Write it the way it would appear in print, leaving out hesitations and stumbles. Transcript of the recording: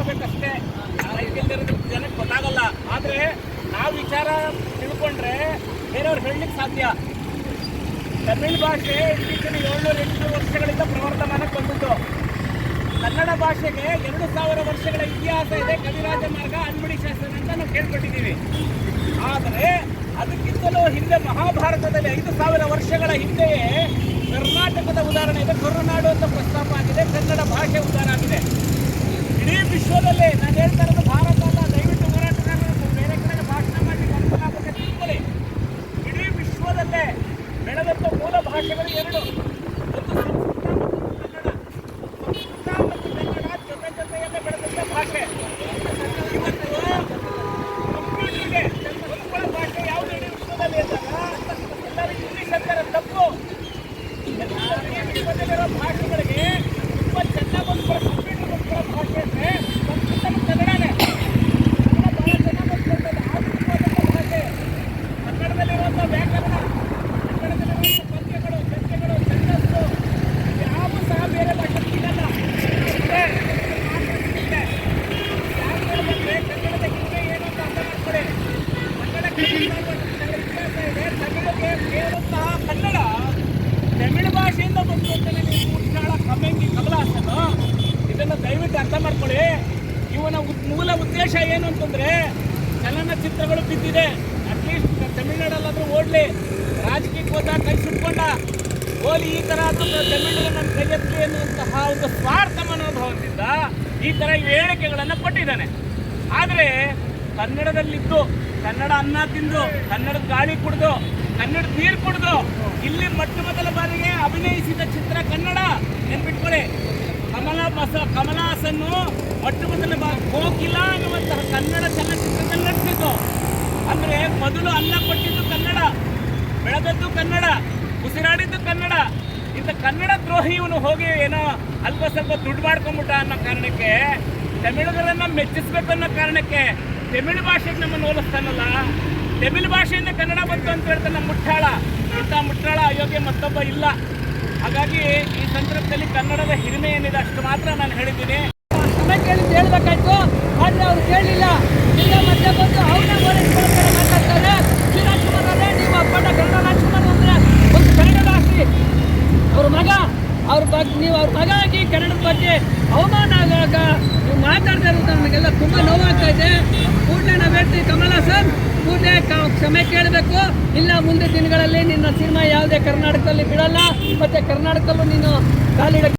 ಹೇಳ್ಬೇಕಷ್ಟೇ. ಜನಕ್ಕೆ ಗೊತ್ತಾಗಲ್ಲ. ಆದ್ರೆ ನಾವು ವಿಚಾರ ತಿಳ್ಕೊಂಡ್ರೆ ಬೇರೆಯವ್ರು ಹೇಳಲಿಕ್ಕೆ ಸಾಧ್ಯ. ತಮಿಳ್ ಭಾಷೆ ಇತ್ತೀಚಿನ 700-800 ವರ್ಷಗಳಿಂದ ಪ್ರವರ್ಧಮಾನಕ್ಕೆ ಬಂದಿದ್ದು. ಕನ್ನಡ ಭಾಷೆಗೆ 2000 ವರ್ಷಗಳ ಇತಿಹಾಸ ಇದೆ. ಕವಿರಾಜ ಮಾರ್ಗ, ಅನ್ಬಿಡಿ ಶಾಸನ ಅಂತ ನಾವು ಕೇಳ್ಪಟ್ಟಿದ್ದೀವಿ. ಆದರೆ ಅದಕ್ಕಿಂತಲೂ ಹಿಂದೆ ಮಹಾಭಾರತದಲ್ಲಿ 5000 ವರ್ಷಗಳ ಹಿಂದೆಯೇ ಕರ್ನಾಟಕದ ಉದಾಹರಣೆ ಇದೆ. ಕರುನಾಡು ಅಂತ ಪ್ರಸ್ತಾಪ ಆಗಿದೆ. ಕನ್ನಡ ಭಾಷೆ ಉದಾಹರಣೆ ಆಗಿದೆ. ಇಡೀ ವಿಶ್ವದಲ್ಲೇ ನಾನು ಹೇಳ್ತಾ ಇರೋದು ಭಾರತ ಅಲ್ಲ. ದಯವಿಟ್ಟು ಹೋರಾಟಗಾರರು ಬೇರೆ ಕಡೆ ಭಾಷಣ ಮಾಡಲಿಕ್ಕೆ ಅನುಕೂಲ ಆಗುತ್ತೆ ತಿಳ್ಕೊಳ್ಳಿ. ಇಡೀ ವಿಶ್ವದಲ್ಲೇ ಬೆಳೆದಂಥ ಮೂಲ ಭಾಷೆಗಳು ಎರಡು. ಒಂದು ಸಂಸ್ಕೃತ ಮತ್ತು ಕನ್ನಡ ಜೊತೆ ಜೊತೆಯಲ್ಲೇ ಬೆಳೆದಂಥ ಭಾಷೆ. ಇವತ್ತು ಕಂಪ್ಯೂಟರ್ಗೆ ಒಂದ್ಕೊಳ ಭಾಷೆ ಯಾವುದು ಇಡೀ ವಿಶ್ವದಲ್ಲಿ ಅಂದಾಗ ಎಲ್ಲರೂ ಇಂಗ್ಲೀಷ್ ಅಂತಾರೆ. ತಪ್ಪು. ವಿಶ್ವದಲ್ಲಿರೋ ಭಾಷೆಗಳಿಗೆ ತುಂಬ ಚೆನ್ನಾಗಿ ಒಂದ್ಕೊಳ ಕಂಪ್ಯೂಟರ್ ಒಂದ್ಕೊಳ ಭಾಷೆ ಅಂದರೆ ಸಂಸ್ಕೃತ ಮತ್ತು ಕನ್ನಡನೇ. ಕನ್ನಡ ಬಹಳ ಚೆನ್ನಾಗಿ ಬಂದ್ಕೊಳ್ತದೆ. ಆಧುನಿಕವಾದಂಥ ಭಾಷೆ. ಕನ್ನಡದಲ್ಲಿರುವಂಥ ವ್ಯಾಕರಣ, ಕನ್ನಡದಲ್ಲಿರುವಂಥ ಪದ್ಯಗಳು, ಗದ್ಯಗಳು, ಛಂದಸ್ಸು ಯಾವೂ ಸಹ ಬೇರೆ ಭಾಷೆ ಸಿಗಲ್ಲ. ಕನ್ನಡದ ಹಿಂದೆ ಏನು ಅಂತ ಅರ್ಥ ಮಾಡ್ಕೊಳ್ಳಿ. ಕನ್ನಡಕ್ಕೆ ಇತಿಹಾಸ ಇದೆ. ತಮಿಳಿಗೆ ಕೇಳುವಂತಹ ಕನ್ನಡ ತಮಿಳು ಭಾಷೆಯಿಂದ ಬಂದು ಅಂತಾನೆ ನೀವು ಮುಟ್ಟಾಳ ಕಮಲಾಸನ ಇದನ್ನು ದಯವಿಟ್ಟು ಅರ್ಥ ಮಾಡ್ಕೊಳ್ಳಿ. ಇವನ ಮೂಲ ಉದ್ದೇಶ ಏನು ಅಂತಂದ್ರೆ ಚಲನಚಿತ್ರಗಳು ಬಿದ್ದಿದೆ. ಅಟ್ಲೀಸ್ಟ್ ತಮಿಳ್ನಾಡಲ್ಲಾದ್ರೂ ಓಡ್ಲಿ. ರಾಜಕೀಯಕ್ಕೆ ಹೋದಾಗ ಕೈ ಸುಟ್ಕೊಂಡ ಓಲಿ ಈ ಥರ ತಮಿಳು ನನ್ನ ಕೈ ಎತ್ತಲಿ ಎನ್ನುವಂತಹ ಒಂದು ಸ್ವಾರ್ಥ ಮನೋಭಾವದಿಂದ ಈ ಥರ ಹೇಳಿಕೆಗಳನ್ನು ಕೊಟ್ಟಿದ್ದಾನೆ. ಆದರೆ ಕನ್ನಡದಲ್ಲಿದ್ದು, ಕನ್ನಡ ಅನ್ನ ತಿಂದು, ಕನ್ನಡದ ಗಾಳಿ ಕುಡಿದು, ಕನ್ನಡದ ನೀರು ಕುಡಿದು ಇಲ್ಲಿ ಮೊದಲ ಬಾರಿಗೆ ಅಭಿನಯಿಸಿದ ಚಿತ್ರ ಕನ್ನಡ. ನೆನ್ಪಿಟ್ಕೊಳ್ಳಿ. ಕಮಲಾಸನ್ನು ಮೊದಲ ಕೋಕಿಲ ಅನ್ನುವಂತಹ ಕನ್ನಡ ಚಲನಚಿತ್ರದಲ್ಲಿ ನಡೆಸಿದ್ದು. ಅಂದರೆ ಮೊದಲು ಅನ್ನ ಕೊಟ್ಟಿದ್ದು ಕನ್ನಡ, ಬೆಳೆದದ್ದು ಕನ್ನಡ, ಉಸಿರಾಡಿದ್ದು ಕನ್ನಡ. ಇಂಥ ಕನ್ನಡ ದ್ರೋಹಿ ಇವನು ಹೋಗಿ ಏನೋ ಅಲ್ಪ ಸ್ವಲ್ಪ ದುಡ್ಡು ಮಾಡ್ಕೊಂಬಿಟ್ಟ ಅನ್ನೋ ಕಾರಣಕ್ಕೆ, ತಮಿಳುಗರನ್ನ ಮೆಚ್ಚಿಸ್ಬೇಕು ಅನ್ನೋ ಕಾರಣಕ್ಕೆ ತಮಿಳು ಭಾಷೆಗೆ ನಮ್ಮನ್ನು ಹೋಲಿಸ್ತಾನಲ್ಲ. ತಮಿಳು ಭಾಷೆಯಿಂದ ಕನ್ನಡ ಬಂತು ಅಂತ ಹೇಳ್ತಾನೆ ನಮ್ಮ ಮುಟ್ಟಾಳ. ಇಂಥ ಮುಟ್ಟಾಳ ಅಯೋಗ್ಯ ಮತ್ತೊಬ್ಬ ಇಲ್ಲ. ಹಾಗಾಗಿ ಈ ಸಂದರ್ಭದಲ್ಲಿ ಕನ್ನಡದ ಹಿರಿಮೆ ಏನಿದೆ ಅಷ್ಟು ಮಾತ್ರ ನಾನು ಹೇಳಿದ್ದೀನಿ. ಸಮಯ ಕೇಳಿದ್ದು ಹೇಳ್ಬೇಕಾಯ್ತು, ಆದರೆ ಅವ್ರು ಕೇಳಲಿಲ್ಲ. ಈಗ ಮತ್ತೆ ಬಂದು ಅವ್ರನ್ನೇ ಓಡಿಸ್ಕೊಳ್ತಾರೆ, ಮಾತಾಡ್ತಾರೆ. ಶ್ರೀರಾಜ್ಕುಮಾರ್ ಅವರೇ, ನೀವು ಅಪ್ಪಟ ಕನ್ನಡ ರಾಜ್ಕುಮಾರ್ ಅಂದರೆ ಒಂದು ಕನ್ನಡದ ಆಸ್ತಿ. ಅವ್ರ ಮಗ, ಅವ್ರ ಬಗ್ಗೆ ನೀವು ಅವ್ರ ಮಗ ಆಗಿ ಕನ್ನಡದ ಬಗ್ಗೆ ಅವಮಾನ ಆಗಾಗ ನೀವು ಮಾತಾಡ್ತಾ ಇರೋದು ನಮಗೆಲ್ಲ ತುಂಬ ನೋವಾಗ್ತಾ ಇದೆ. ಕೂಡಲೇ ನಾವು ಹೇಳ್ತೀವಿ ಕಮಲಾಸನ್, ಕೂಡಲೇ ಕ್ಷಮೆ ಕೇಳಬೇಕು. ಇಲ್ಲ ಮುಂದೆ ದಿನಗಳಲ್ಲಿ ನಿನ್ನ ಸಿನಿಮಾ ಯಾವುದೇ ಕರ್ನಾಟಕದಲ್ಲಿ ಬಿಡಲ್ಲ, ಮತ್ತು ಕರ್ನಾಟಕದಲ್ಲೂ ನೀನು ಕಾಲಿಡ